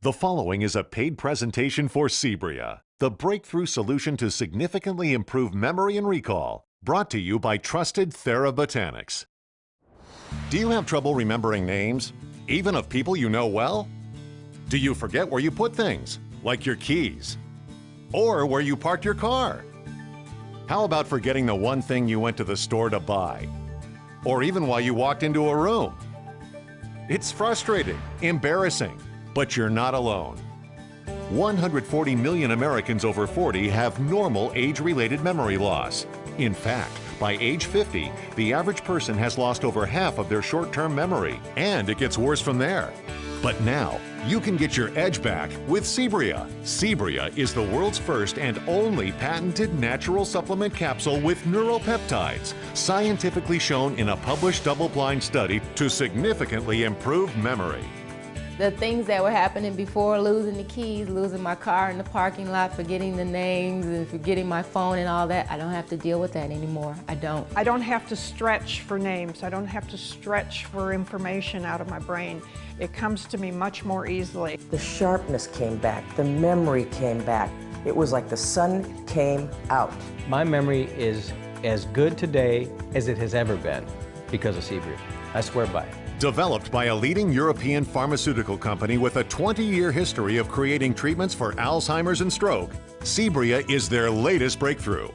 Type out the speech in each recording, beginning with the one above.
The following is a paid presentation for Cebria, the breakthrough solution to significantly improve memory and recall, brought to you by trusted Therabotanics. Do you have trouble remembering names, even of people you know well? Do you forget where you put things, like your keys? Or where you parked your car? How about forgetting the one thing you went to the store to buy? Or even why you walked into a room? It's frustrating, embarrassing, but you're not alone. 140 million Americans over 40 have normal age-related memory loss. In fact, by age 50, the average person has lost over half of their short-term memory, and it gets worse from there. But now, you can get your edge back with Cebria. Cebria is the world's first and only patented natural supplement capsule with neuropeptides, scientifically shown in a published double-blind study to significantly improve memory. The things that were happening before, losing the keys, losing my car in the parking lot, forgetting the names and forgetting my phone and all that, I don't have to deal with that anymore. I don't. I don't have to stretch for names. I don't have to stretch for information out of my brain. It comes to me much more easily. The sharpness came back, the memory came back. It was like the sun came out. My memory is as good today as it has ever been because of Cebria. I swear by it. Developed by a leading European pharmaceutical company with a 20-year history of creating treatments for Alzheimer's and stroke, Cebria is their latest breakthrough.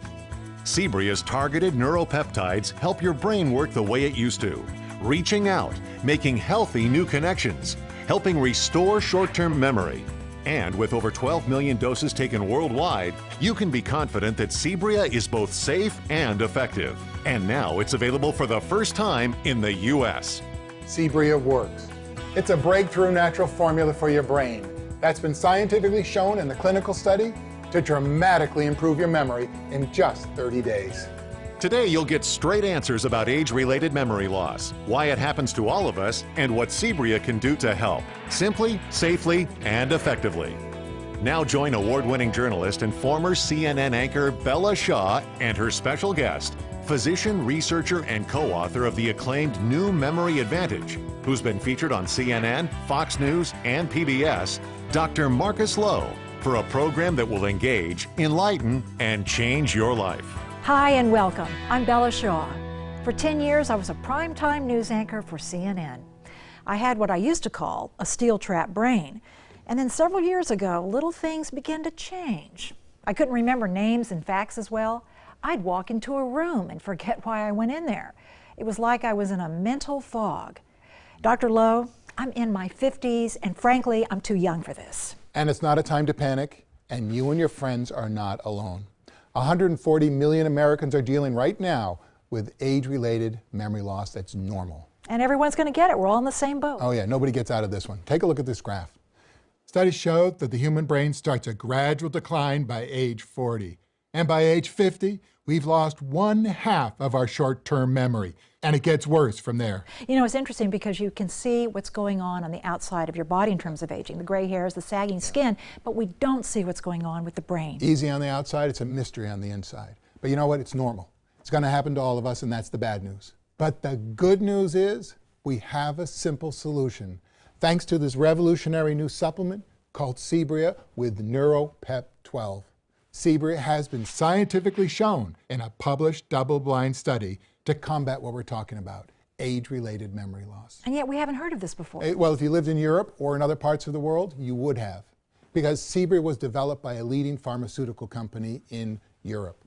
Cebria's targeted neuropeptides help your brain work the way it used to, reaching out, making healthy new connections, helping restore short-term memory. And with over 12 million doses taken worldwide, you can be confident that Cebria is both safe and effective. And now it's available for the first time in the U.S. Cebria works. It's a breakthrough natural formula for your brain that's been scientifically shown in the clinical study to dramatically improve your memory in just 30 days. Today you'll get straight answers about age-related memory loss, why it happens to all of us, and what Cebria can do to help, simply, safely, and effectively. Now join award-winning journalist and former CNN anchor Bella Shaw and her special guest, physician, researcher, and co-author of the acclaimed New Memory Advantage, who's been featured on CNN, Fox News, and PBS, Dr. Marcus Lowe, for a program that will engage, enlighten, and change your life. Hi and welcome. I'm Bella Shaw. For 10 years, I was a primetime news anchor for CNN. I had what I used to call a steel-trap brain. And then several years ago, little things began to change. I couldn't remember names and facts as well. I'd walk into a room and forget why I went in there. It was like I was in a mental fog. Dr. Lowe, I'm in my 50s, and frankly, I'm too young for this. And it's not a time to panic, and you and your friends are not alone. 140 million Americans are dealing right now with age-related memory loss that's normal. And everyone's going to get it. We're all in the same boat. Oh yeah, nobody gets out of this one. Take a look at this graph. Studies show that the human brain starts a gradual decline by age 40. And by age 50, we've lost 1/2 of our short-term memory. And it gets worse from there. You know, it's interesting because you can see what's going on the outside of your body in terms of aging, the gray hairs, the sagging skin, but we don't see what's going on with the brain. Easy on the outside, it's a mystery on the inside. But you know what? It's normal. It's going to happen to all of us, and that's the bad news. But the good news is we have a simple solution. Thanks to this revolutionary new supplement called Cebria with NeuroPep 12. Cebria has been scientifically shown in a published double-blind study to combat what we're talking about, age-related memory loss. And yet we haven't heard of this before. Well, if you lived in Europe or in other parts of the world, you would have. Because Cebria was developed by a leading pharmaceutical company in Europe.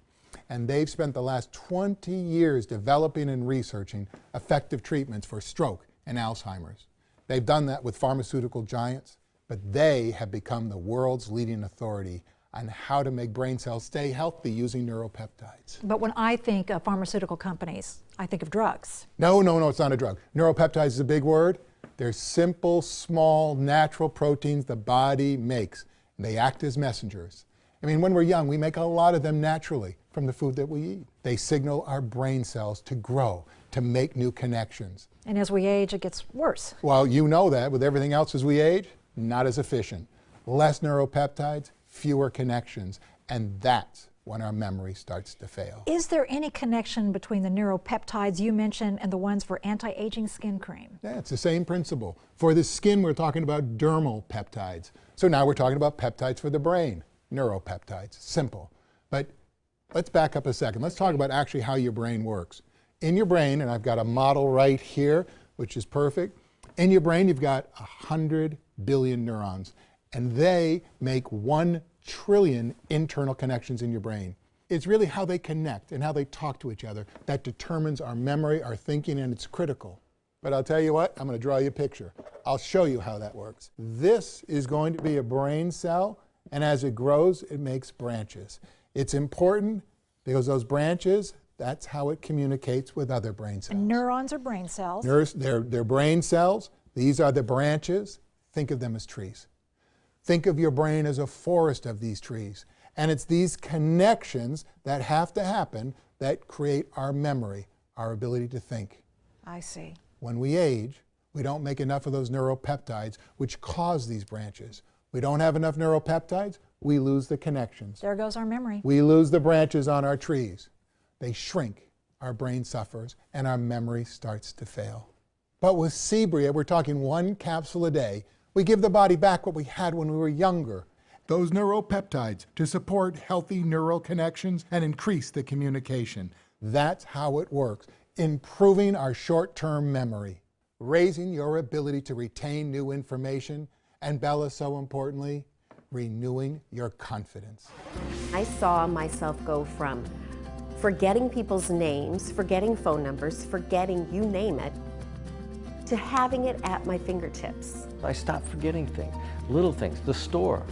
And they've spent the last 20 years developing and researching effective treatments for stroke and Alzheimer's. They've done that with pharmaceutical giants, but they have become the world's leading authority on how to make brain cells stay healthy using neuropeptides. But when I think of pharmaceutical companies, I think of drugs. No, it's not a drug. Neuropeptides is a big word. They're simple, small, natural proteins the body makes, and they act as messengers. I mean, when we're young, we make a lot of them naturally from the food that we eat. They signal our brain cells to grow, to make new connections. And as we age, it gets worse. Well, you know that with everything else as we age, not as efficient. Less neuropeptides, fewer connections, and that's when our memory starts to fail. Is there any connection between the neuropeptides you mentioned and the ones for anti-aging skin cream? Yeah, it's the same principle. For the skin, we're talking about dermal peptides. So now we're talking about peptides for the brain, neuropeptides. Simple. But let's back up a second. Let's talk about actually how your brain works. In your brain, and I've got a model right here, which is perfect. In your brain, you've got 100 billion neurons, and they make 1 trillion internal connections in your brain. It's really how they connect and how they talk to each other that determines our memory, our thinking, and it's critical. But I'll tell you what, I'm going to draw you a picture. I'll show you how that works. This is going to be a brain cell, and as it grows, it makes branches. It's important because those branches, that's how it communicates with other brain cells. And neurons are brain cells. They're brain cells. These are the branches. Think of them as trees. Think of your brain as a forest of these trees. And it's these connections that have to happen that create our memory, our ability to think. I see. When we age, we don't make enough of those neuropeptides which cause these branches. We don't have enough neuropeptides, we lose the connections. There goes our memory. We lose the branches on our trees. They shrink, our brain suffers, and our memory starts to fail. But with Cebria, we're talking 1 capsule a day. We give the body back what we had when we were younger. Those neuropeptides to support healthy neural connections and increase the communication. That's how it works. Improving our short-term memory, raising your ability to retain new information, and Bella, so importantly, renewing your confidence. I saw myself go from forgetting people's names, forgetting phone numbers, forgetting you name it, to having it at my fingertips. I stopped forgetting things, little things. The store,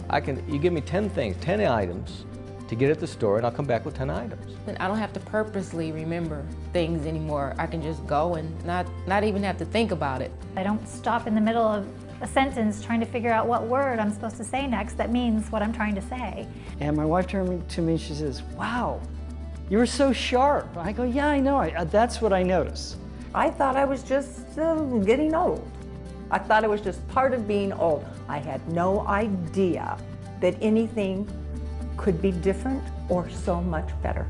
you give me 10 things, 10 items to get at the store, and I'll come back with 10 items. And I don't have to purposely remember things anymore. I can just go and not even have to think about it. I don't stop in the middle of a sentence trying to figure out what word I'm supposed to say next that means what I'm trying to say. And my wife turned to me and she says, "Wow, you were so sharp." I go, "Yeah, I know, that's what I notice." I thought I was just getting old. I thought it was just part of being old. I had no idea that anything could be different or so much better.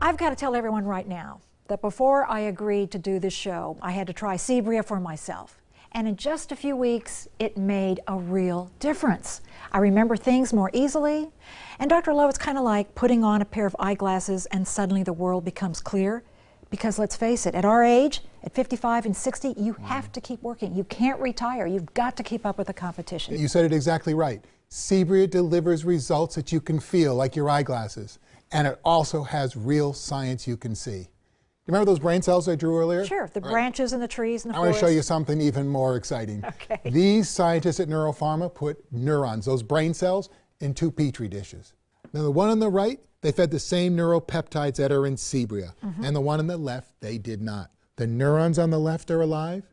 I've got to tell everyone right now that before I agreed to do this show, I had to try Cebria for myself. And in just a few weeks, it made a real difference. I remember things more easily. And Dr. Lowe, it's kind of like putting on a pair of eyeglasses and suddenly the world becomes clear. Because let's face it, at our age, at 55 and 60, you have to keep working. You can't retire. You've got to keep up with the competition. You said it exactly right. Cebria delivers results that you can feel, like your eyeglasses. And it also has real science you can see. You remember those brain cells I drew earlier? Sure, the branches and the trees and the I want to forest. show you something even more exciting. Okay. These scientists at Neuropharma put neurons, those brain cells, in 2 petri dishes. Now the one on the right, they fed the same neuropeptides that are in Cebria. And the one on the left, they did not. The neurons on the left are alive,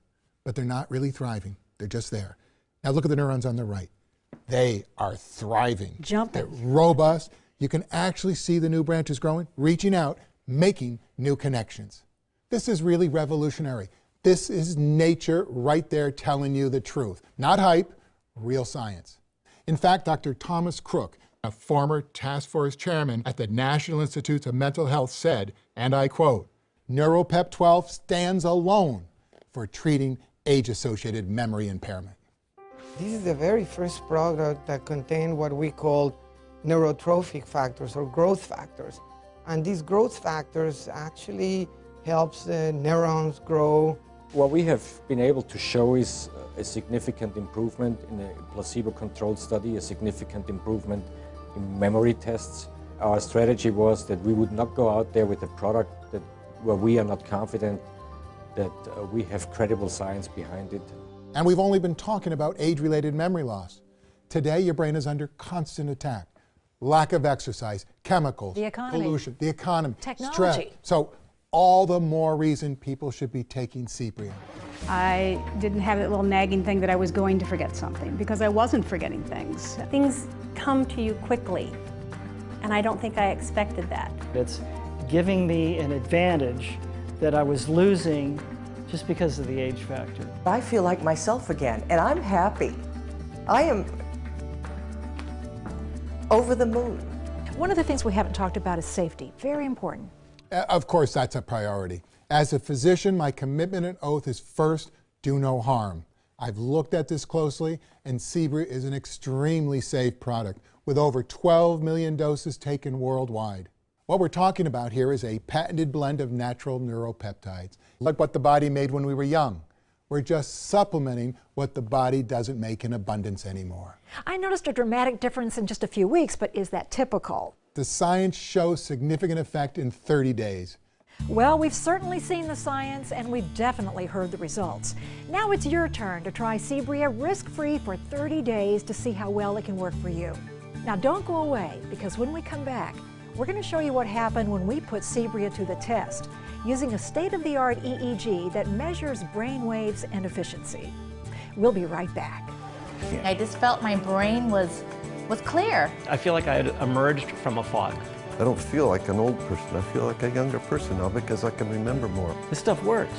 but they're not really thriving. They're just there. Now look at the neurons on the right. They are thriving. Jumping. They're robust. You can actually see the new branches growing, reaching out, making new connections. This is really revolutionary. This is nature right there telling you the truth. Not hype, real science. In fact, Dr. Thomas Crook, a former task force chairman at the National Institutes of Mental Health, said, and I quote, "Neuropep 12 stands alone for treating age-associated memory impairment." This is the very first product that contained what we call neurotrophic factors or growth factors. And these growth factors actually helps the neurons grow. What we have been able to show is a significant improvement in a placebo-controlled study, a significant improvement in memory tests. Our strategy was that we would not go out there with a product where we are not confident that we have credible science behind it. And we've only been talking about age-related memory loss. Today, your brain is under constant attack. Lack of exercise, chemicals, The economy. pollution, the economy, Technology. stress. So all the more reason people should be taking Cebria. I didn't have that little nagging thing that I was going to forget something, because I wasn't forgetting things. Things come to you quickly, and I don't think I expected that. It's giving me an advantage that I was losing just because of the age factor. I feel like myself again, and I'm happy. I am over the moon. One of the things we haven't talked about is safety. Very important. Of course, that's a priority. As a physician, my commitment and oath is first, do no harm. I've looked at this closely, and Cebria is an extremely safe product with over 12 million doses taken worldwide. What we're talking about here is a patented blend of natural neuropeptides, like what the body made when we were young. We're just supplementing what the body doesn't make in abundance anymore. I noticed a dramatic difference in just a few weeks, but is that typical? The science shows significant effect in 30 days. Well, we've certainly seen the science, and we've definitely heard the results. Now it's your turn to try Cebria risk-free for 30 days to see how well it can work for you. Now don't go away, because when we come back, we're going to show you what happened when we put Cebria to the test using a state-of-the-art EEG that measures brain waves and efficiency. We'll be right back. I just felt my brain was clear. I feel like I had emerged from a fog. I don't feel like an old person. I feel like a younger person now because I can remember more. This stuff works.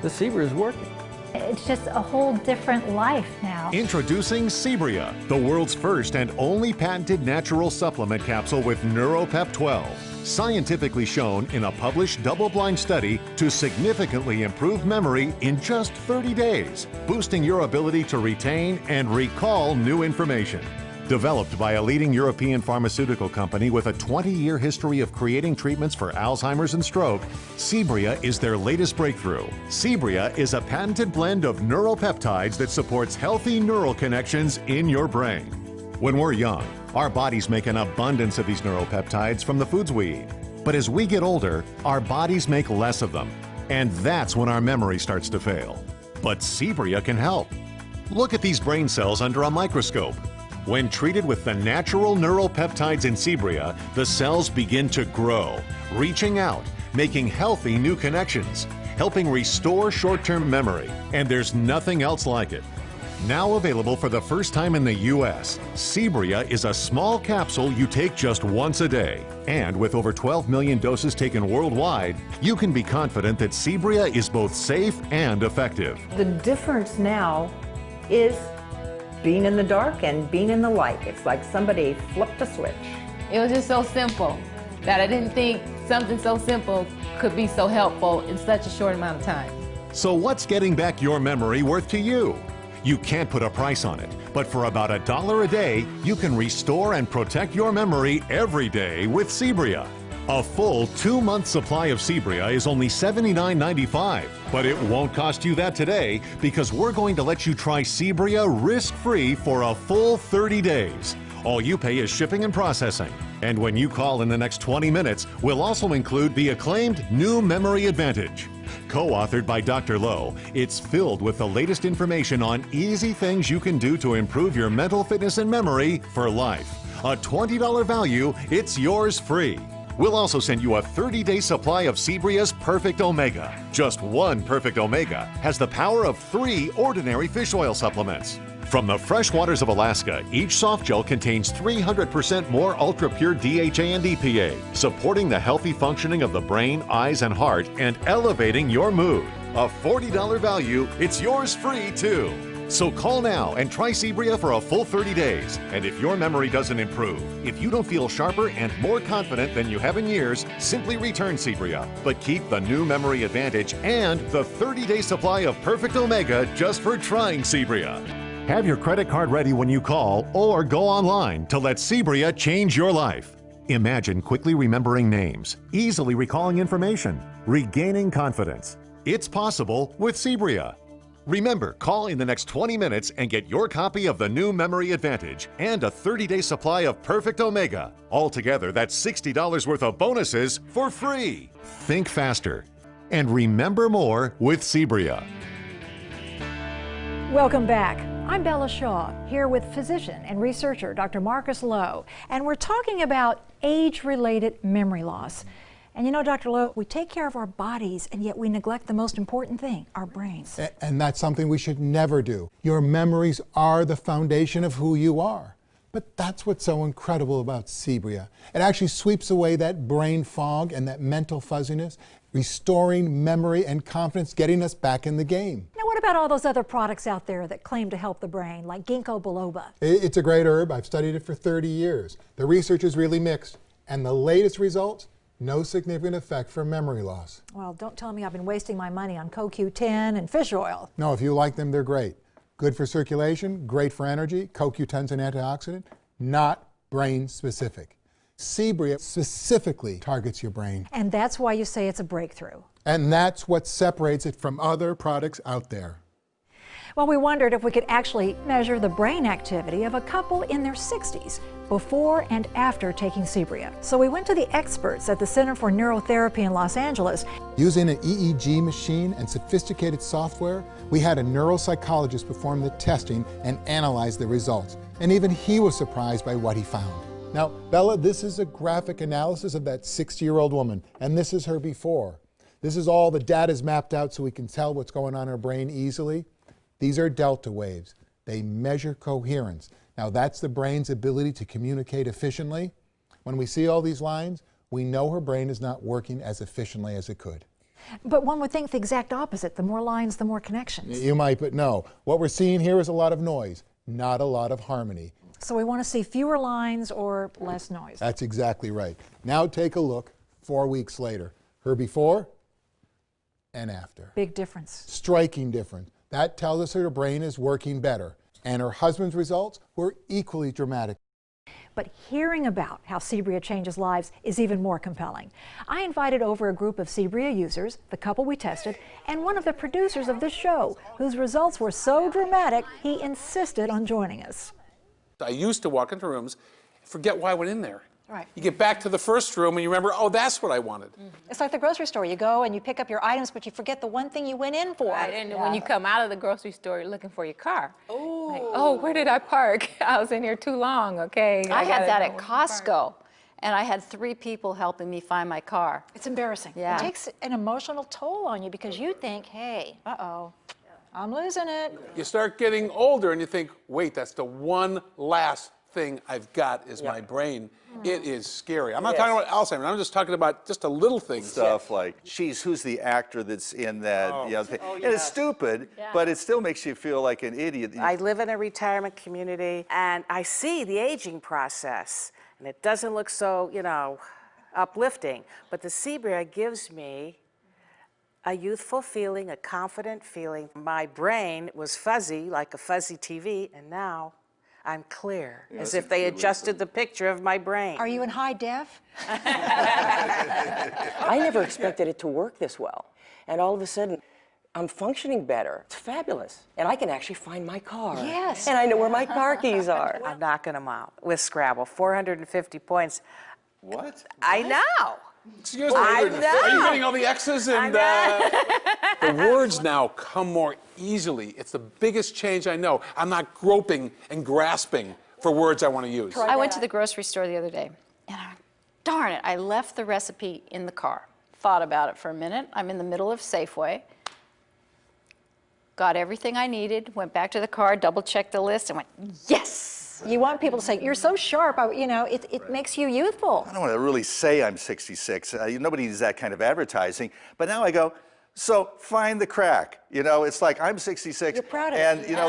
The Cebria is working. It's just a whole different life now. Introducing Cebria, the world's first and only patented natural supplement capsule with NeuroPep 12. Scientifically shown in a published double-blind study to significantly improve memory in just 30 days, boosting your ability to retain and recall new information. Developed by a leading European pharmaceutical company with a 20-year history of creating treatments for Alzheimer's and stroke, Cebria is their latest breakthrough. Cebria is a patented blend of neuropeptides that supports healthy neural connections in your brain. When we're young, our bodies make an abundance of these neuropeptides from the foods we eat. But as we get older, our bodies make less of them. And that's when our memory starts to fail. But Cebria can help. Look at these brain cells under a microscope. When treated with the natural neuropeptides in Cebria, the cells begin to grow, reaching out, making healthy new connections, helping restore short-term memory, and there's nothing else like it. Now available for the first time in the U.S., Cebria is a small capsule you take just once a day. And with over 12 million doses taken worldwide, you can be confident that Cebria is both safe and effective. The difference now is being in the dark and being in the light. It's like somebody flipped a switch. It was just so simple that I didn't think something so simple could be so helpful in such a short amount of time. So what's getting back your memory worth to you? You can't put a price on it, but for about $1 a day, you can restore and protect your memory every day with Cebria. A full 2-month supply of Cebria is only $79.95, but it won't cost you that today because we're going to let you try Cebria risk-free for a full 30 days. All you pay is shipping and processing. And when you call in the next 20 minutes, we'll also include the acclaimed New Memory Advantage. Co-authored by Dr. Lowe, it's filled with the latest information on easy things you can do to improve your mental fitness and memory for life. A $20 value, it's yours free. We'll also send you a 30-day supply of Cebria's Perfect Omega. Just one Perfect Omega has the power of 3 ordinary fish oil supplements. From the fresh waters of Alaska, each soft gel contains 300% more ultra-pure DHA and EPA, supporting the healthy functioning of the brain, eyes, and heart, and elevating your mood. A $40 value, it's yours free too. So call now and try Cebria for a full 30 days. And if your memory doesn't improve, if you don't feel sharper and more confident than you have in years, simply return Cebria. But keep the New Memory Advantage and the 30-day supply of Perfect Omega just for trying Cebria. Have your credit card ready when you call or go online to let Cebria change your life. Imagine quickly remembering names, easily recalling information, regaining confidence. It's possible with Cebria. Remember, call in the next 20 minutes and get your copy of the New Memory Advantage and a 30-day supply of Perfect Omega. Altogether, that's $60 worth of bonuses for free. Think faster and remember more with Cebria. Welcome back. I'm Bella Shaw, here with physician and researcher Dr. Marcus Lowe, and we're talking about age-related memory loss. And you know, Dr. Lowe, we take care of our bodies, and yet we neglect the most important thing, our brains. And that's something we should never do. Your memories are the foundation of who you are. But that's what's so incredible about Cebria. It actually sweeps away that brain fog and that mental fuzziness, restoring memory and confidence, getting us back in the game. Now, what what about all those other products out there that claim to help the brain, like ginkgo biloba? It's a great herb. I've studied it for 30 years. The research is really mixed, and the latest results, no significant effect for memory loss. Well, don't tell me I've been wasting my money on CoQ10 and fish oil. No, if you like them, they're great. Good for circulation, great for energy. CoQ10's an antioxidant, not brain specific. Cebria specifically targets your brain. And that's why you say it's a breakthrough. And that's what separates it from other products out there. Well, we wondered if we could actually measure the brain activity of a couple in their 60s before and after taking Cebria. So we went to the experts at the Center for Neurotherapy in Los Angeles. Using an EEG machine and sophisticated software, we had a neuropsychologist perform the testing and analyze the results. And even he was surprised by what he found. Now, Bella, this is a graphic analysis of that 60-year-old woman, and this is her before. This is all the data's mapped out so we can tell what's going on in her brain easily. These are delta waves. They measure coherence. Now, that's the brain's ability to communicate efficiently. When we see all these lines, we know her brain is not working as efficiently as it could. But one would think the exact opposite. The more lines, the more connections. You might, but no. What we're seeing here is a lot of noise, not a lot of harmony. So we want to see fewer lines or less noise. That's exactly right. Now take a look 4 weeks later. Her before and after. Big difference. Striking difference. That tells us her brain is working better. And her husband's results were equally dramatic. But hearing about how Cebria changes lives is even more compelling. I invited over a group of Cebria users, the couple we tested, and one of the producers of this show, whose results were so dramatic, he insisted on joining us. I used to walk into rooms, forget why I went in there. Right. You get back to the first room and you remember, oh, that's what I wanted. It's like the grocery store. You go and you pick up your items, but you forget the one thing you went in for. Right, and when you come out of the grocery store, you're looking for your car. Ooh. Like, oh, where did I park? I was in here too long, okay. I had that at Costco, and I had 3 people helping me find my car. It's embarrassing. Yeah. It takes an emotional toll on you because you think, hey, uh-oh, I'm losing it. You start getting older and you think, wait, that's the one last thing I've got is my brain. It is scary. I'm not talking about Alzheimer's. I'm just talking about just a little thing. Stuff like, geez, who's the actor that's in that? Thing? And it's stupid, but it still makes you feel like an idiot. I live in a retirement community, and I see the aging process, and it doesn't look so, you know, uplifting. But the Cebria gives me a youthful feeling, a confident feeling. My brain was fuzzy, like a fuzzy TV, and now I'm clear, as if they adjusted the picture of my brain. Are you in high def? I never expected it to work this well. And all of a sudden, I'm functioning better. It's fabulous. And I can actually find my car. Yes. And I know where my car keys are. I'm knocking them out with Scrabble, 450 points. What? I know. Excuse me, are you getting all the X's and the words now come more easily. It's the biggest change I know. I'm not groping and grasping for words I want to use. I went to the grocery store the other day, and darn it, I left the recipe in the car. Thought about it for a minute. I'm in the middle of Safeway. Got everything I needed, went back to the car, double-checked the list, and went, yes! You want people to say, you're so sharp, you know, it makes you youthful. I don't want to really say I'm 66. Nobody needs that kind of advertising. But now I go, so find the crack. You know, it's like I'm 66. You're proud of and, it. You know,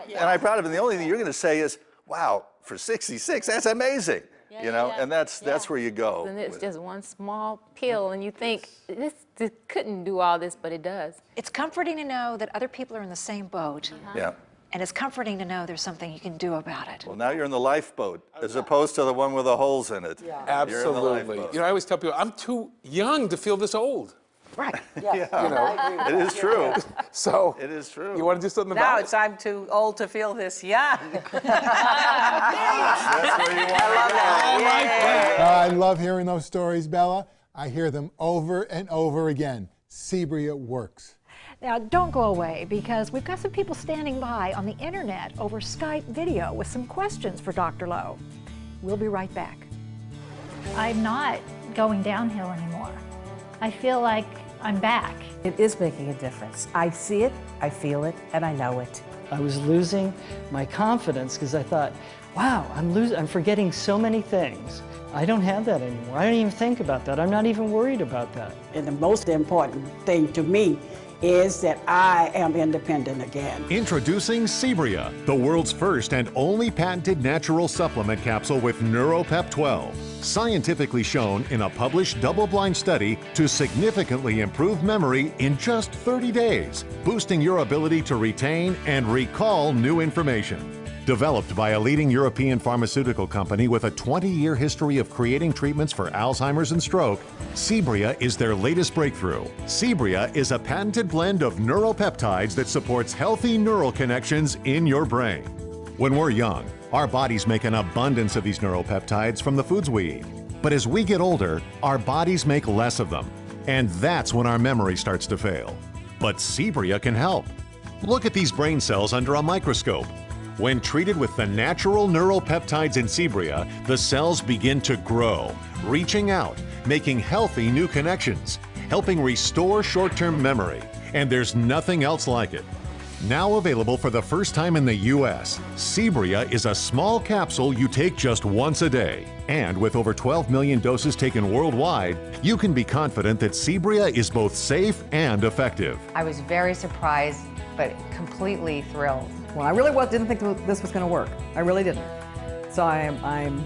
and I'm proud of it. And the only thing you're going to say is, wow, for 66, that's amazing. You know, and that's where you go. And it's just one small pill, and you think, this couldn't do all this, but it does. It's comforting to know that other people are in the same boat. Yeah. And it's comforting to know there's something you can do about it. Well, now you're in the lifeboat, as opposed to the one with the holes in it. Yeah. Absolutely. You know, I always tell people, I'm too young to feel this old. Right. Yeah. You know, it is true. So it is true. You want to do something now about it's I'm too old to feel this young. That's where you want to go. I love hearing those stories, Bella. I hear them over and over again. Cebria works. Now, don't go away, because we've got some people standing by on the internet over Skype video with some questions for Dr. Lowe. We'll be right back. I'm not going downhill anymore. I feel like I'm back. It is making a difference. I see it, I feel it, and I know it. I was losing my confidence because I thought, wow, I'm forgetting so many things. I don't have that anymore. I don't even think about that. I'm not even worried about that. And the most important thing to me is that I am independent again. Introducing Cebria, the world's first and only patented natural supplement capsule with NeuroPep 12. Scientifically shown in a published double-blind study to significantly improve memory in just 30 days, boosting your ability to retain and recall new information. Developed by a leading European pharmaceutical company with a 20-year history of creating treatments for Alzheimer's and stroke, Cebria is their latest breakthrough. Cebria is a patented blend of neuropeptides that supports healthy neural connections in your brain. When we're young, our bodies make an abundance of these neuropeptides from the foods we eat. But as we get older, our bodies make less of them. And that's when our memory starts to fail. But Cebria can help. Look at these brain cells under a microscope. When treated with the natural neuropeptides in Cebria, the cells begin to grow, reaching out, making healthy new connections, helping restore short-term memory. And there's nothing else like it. Now available for the first time in the U.S., Cebria is a small capsule you take just once a day. And with over 12 million doses taken worldwide, you can be confident that Cebria is both safe and effective. I was very surprised, but completely thrilled. Well, I really didn't think this was going to work. I really didn't. So I'm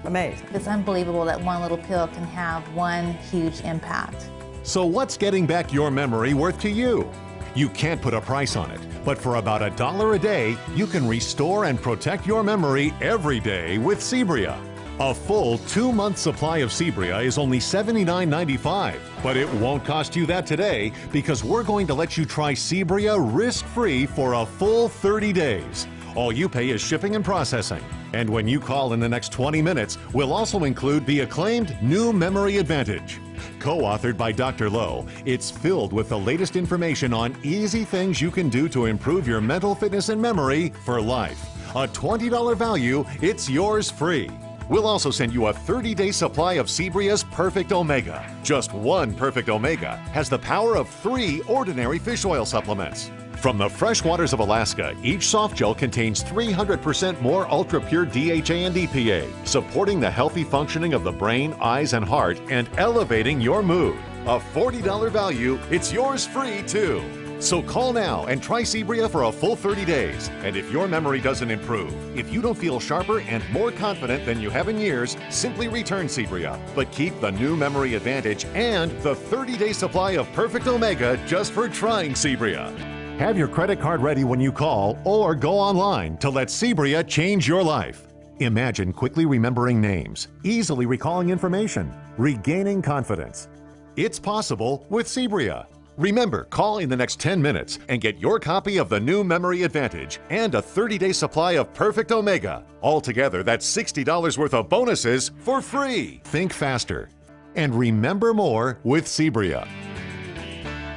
amazed. It's unbelievable that one little pill can have one huge impact. So what's getting back your memory worth to you? You can't put a price on it, but for about $1 a day, you can restore and protect your memory every day with Cebria. A full 2-month supply of Cebria is only $79.95, but it won't cost you that today because we're going to let you try Cebria risk-free for a full 30 days. All you pay is shipping and processing. And when you call in the next 20 minutes, we'll also include the acclaimed New Memory Advantage. Co-authored by Dr. Lowe, it's filled with the latest information on easy things you can do to improve your mental fitness and memory for life. A $20 value, it's yours free. We'll also send you a 30-day supply of Cebria's Perfect Omega. Just one Perfect Omega has the power of 3 ordinary fish oil supplements. From the fresh waters of Alaska, each soft gel contains 300% more ultra-pure DHA and EPA, supporting the healthy functioning of the brain, eyes, and heart, and elevating your mood. A $40 value, it's yours free too. So call now and try Cebria for a full 30 days. And if your memory doesn't improve, if you don't feel sharper and more confident than you have in years, simply return Cebria. But keep the New Memory Advantage and the 30-day supply of Perfect Omega just for trying Cebria. Have your credit card ready when you call or go online to let Cebria change your life. Imagine quickly remembering names, easily recalling information, regaining confidence. It's possible with Cebria. Remember, call in the next 10 minutes and get your copy of the New Memory Advantage and a 30-day supply of Perfect Omega. Altogether, that's $60 worth of bonuses for free. Think faster and remember more with Cebria.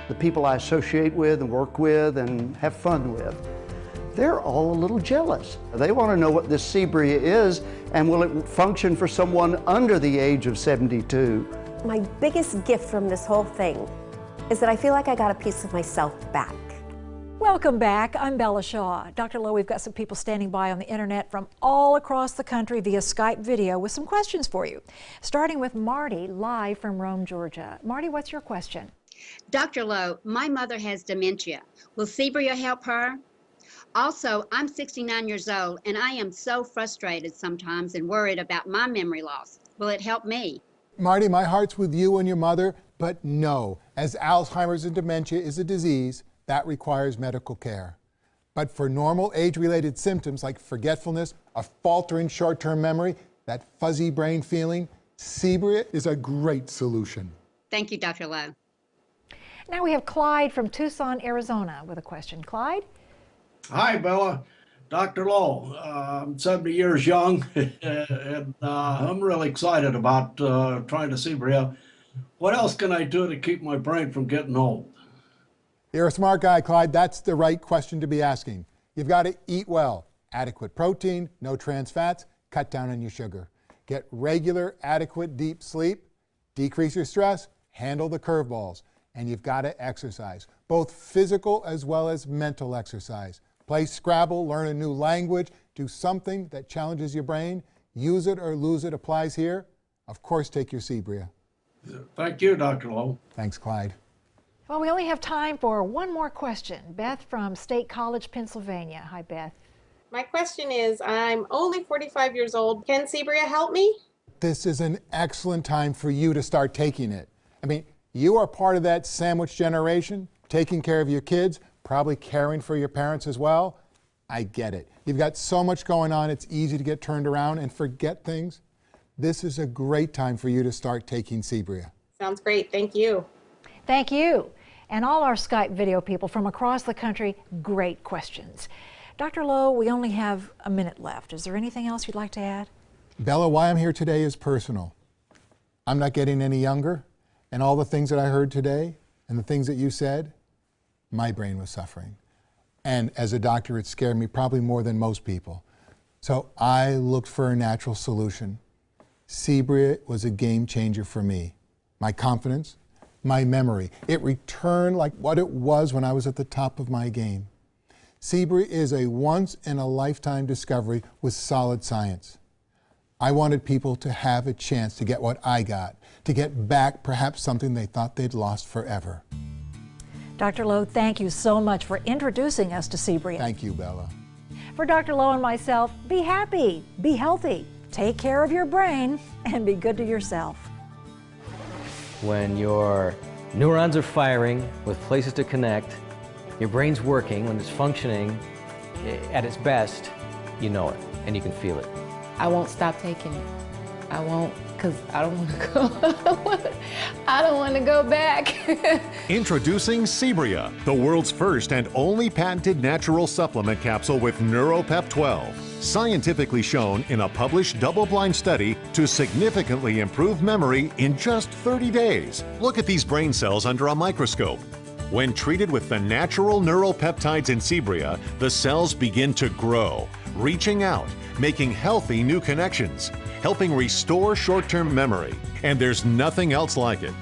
The people I associate with and work with and have fun with, they're all a little jealous. They want to know what this Cebria is and will it function for someone under the age of 72. My biggest gift from this whole thing is that I feel like I got a piece of myself back. Welcome back. I'm Bella Shaw. Dr. Lowe, we've got some people standing by on the internet from all across the country via Skype video with some questions for you. Starting with Marty, live from Rome, Georgia. Marty, what's your question? Dr. Lowe, my mother has dementia. Will Cebria help her? Also, I'm 69 years old and I am so frustrated sometimes and worried about my memory loss. Will it help me? Marty, my heart's with you and your mother, but no, as Alzheimer's and dementia is a disease, that requires medical care. But for normal age-related symptoms like forgetfulness, a faltering short-term memory, that fuzzy brain feeling, Cebria is a great solution. Thank you, Dr. Lowe. Now we have Clyde from Tucson, Arizona with a question. Clyde? Hi, Bella. Dr. Lowe. I'm 70 years young, and I'm really excited about trying to Cebria. What else can I do to keep my brain from getting old? You're a smart guy, Clyde. That's the right question to be asking. You've got to eat well. Adequate protein, no trans fats, cut down on your sugar. Get regular, adequate, deep sleep, decrease your stress, handle the curveballs. And you've got to exercise, both physical as well as mental exercise. Play Scrabble, learn a new language, do something that challenges your brain. Use it or lose it applies here. Of course, take your Cebria. Thank you, Dr. Lowe. Thanks, Clyde. Well, we only have time for one more question. Beth from State College, Pennsylvania. Hi, Beth. My question is, I'm only 45 years old. Can Cebria help me? This is an excellent time for you to start taking it. I mean, you are part of that sandwich generation, taking care of your kids, probably caring for your parents as well. I get it. You've got so much going on, it's easy to get turned around and forget things. This is a great time for you to start taking Cebria. Sounds great. Thank you. Thank you. And all our Skype video people from across the country, great questions. Dr. Lowe, we only have a minute left. Is there anything else you'd like to add? Bella, why I'm here today is personal. I'm not getting any younger, and all the things that I heard today and the things that you said, my brain was suffering. And as a doctor, it scared me probably more than most people. So I looked for a natural solution. Cebria was a game changer for me. My confidence, my memory. It returned like what it was when I was at the top of my game. Cebria is a once-in-a-lifetime discovery with solid science. I wanted people to have a chance to get what I got, to get back perhaps something they thought they'd lost forever. Dr. Lowe, thank you so much for introducing us to Cebria. Thank you, Bella. For Dr. Lowe and myself, be happy, be healthy, take care of your brain, and be good to yourself. When your neurons are firing with places to connect, your brain's working, when it's functioning at its best, you know it and you can feel it. I won't stop taking it. I won't, because I don't want to go. I don't want to go back. Introducing Cebria, the world's first and only patented natural supplement capsule with NeuroPep 12. Scientifically shown in a published double-blind study to significantly improve memory in just 30 days. Look at these brain cells under a microscope. When treated with the natural neuropeptides in Cebria, the cells begin to grow, reaching out, making healthy new connections, helping restore short-term memory. And there's nothing else like it.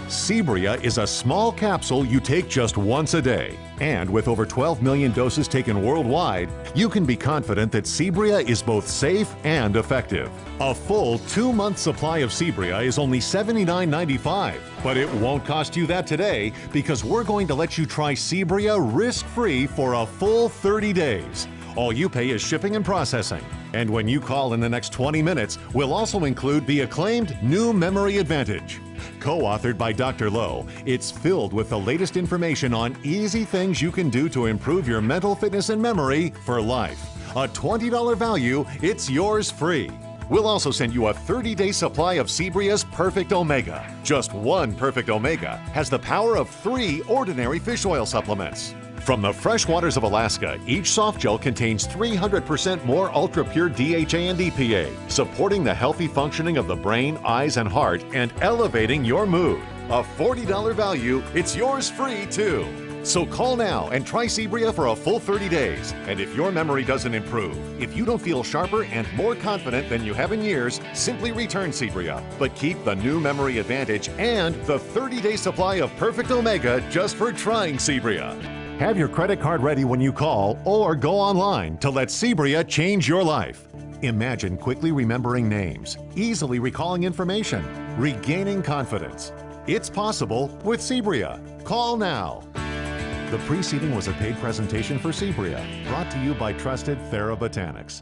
Cebria is a small capsule you take just once a day. And with over 12 million doses taken worldwide, you can be confident that Cebria is both safe and effective. A full 2-month supply of Cebria is only $79.95, but it won't cost you that today because we're going to let you try Cebria risk-free for a full 30 days. All you pay is shipping and processing. And when you call in the next 20 minutes, we'll also include the acclaimed New Memory Advantage. Co-authored by Dr. Lowe, it's filled with the latest information on easy things you can do to improve your mental fitness and memory for life. A $20 value, it's yours free. We'll also send you a 30-day supply of Cebria's Perfect Omega. Just one Perfect Omega has the power of 3 ordinary fish oil supplements. From the fresh waters of Alaska, each soft gel contains 300% more ultra-pure DHA and EPA, supporting the healthy functioning of the brain, eyes, and heart, and elevating your mood. A $40 value, it's yours free too. So call now and try Cebria for a full 30 days. And if your memory doesn't improve, if you don't feel sharper and more confident than you have in years, simply return Cebria. But keep the New Memory Advantage and the 30-day supply of Perfect Omega just for trying Cebria. Have your credit card ready when you call or go online to let Cebria change your life. Imagine quickly remembering names, easily recalling information, regaining confidence. It's possible with Cebria. Call now. The preceding was a paid presentation for Cebria, brought to you by trusted TheraBotanics.